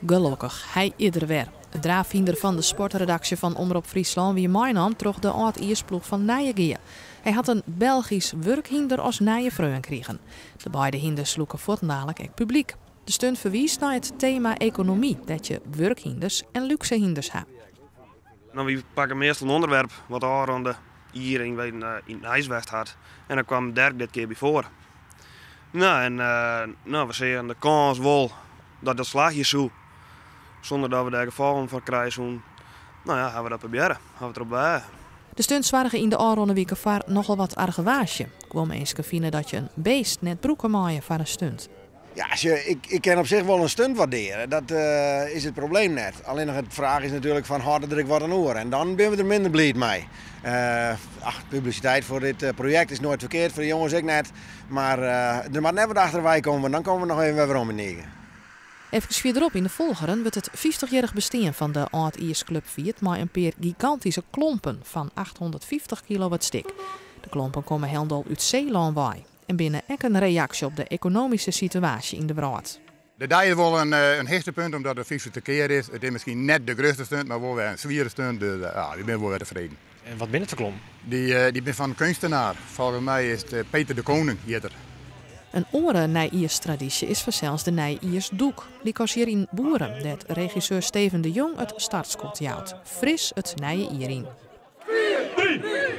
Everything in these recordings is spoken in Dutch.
Gelukkig, hij ieder weer. De draafhinder van de sportredactie van Omroep Friesland wie meenam troch de oud-iersploeg van Nijengeer. Hij had een Belgisch werkhinder als nije vreun kregen. De beide hinders sloegen voortdurend ook publiek. De stunt verwies naar het thema economie, dat je werkhinders en luxe hinders hebt. Nou, we pakken meestal een onderwerp wat aanronde hier in het IJswest had. En dan kwam Dirk dit keer bij voor. Nou, we zien de kans wel dat slagje zo. Zonder dat we daar gevolgen van krijgen. Nou ja, gaan we dat proberen. Gaan we het erop bij. De stunts waren in de aanronde weken vaar nogal wat argewaasje. Ik wil me eens vinden dat je een beest net broeken maaien voor een stunt. Ja, ik kan op zich wel een stunt waarderen. Dat is het probleem net. Alleen nog het vraag is natuurlijk van harder druk wat een oor. En dan ben we er minder blij mee. Publiciteit voor dit project is nooit verkeerd. Voor de jongens ook net. Maar er moet net wat achterbij komen. Dan komen we nog even weer om in negen. Even verderop in de volgeren wordt het 50-jarig bestaan van de Oud-Iers Club viert met een paar gigantische klompen van 850 kilo wat stik. De klompen komen helemaal uit Zeeland bij en binnen ook een reactie op de economische situatie in de Waard. De dag is wel een hoogtepunt omdat het 50 keer is. Het is misschien net de grootste stunt, maar wel weer een zware stunt. Dus ik ben wel weer tevreden. En wat ben het voor klomp? Die ben van een kunstenaar. Volgens mij is het Peter de Koning hier. Een andere Nijiers traditie is vanzelfs de Nijiers doek. Die kost hier in Boeren, dat regisseur Steven de Jong het startschot jouwt. Fris het Nijier in. 4, 3, 2, 1,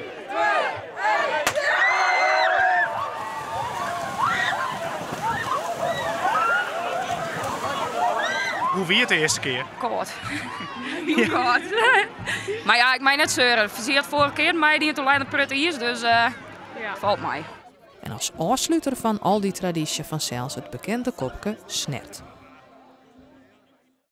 Hoe wie het de eerste keer? Koud. Heel koud. Maar ja, ik mag net zeuren. Zie het vorige keer, maar die het alleen het prut is, dus valt mij. En als afsluiter van al die traditie vanzelfs het bekende kopje snert.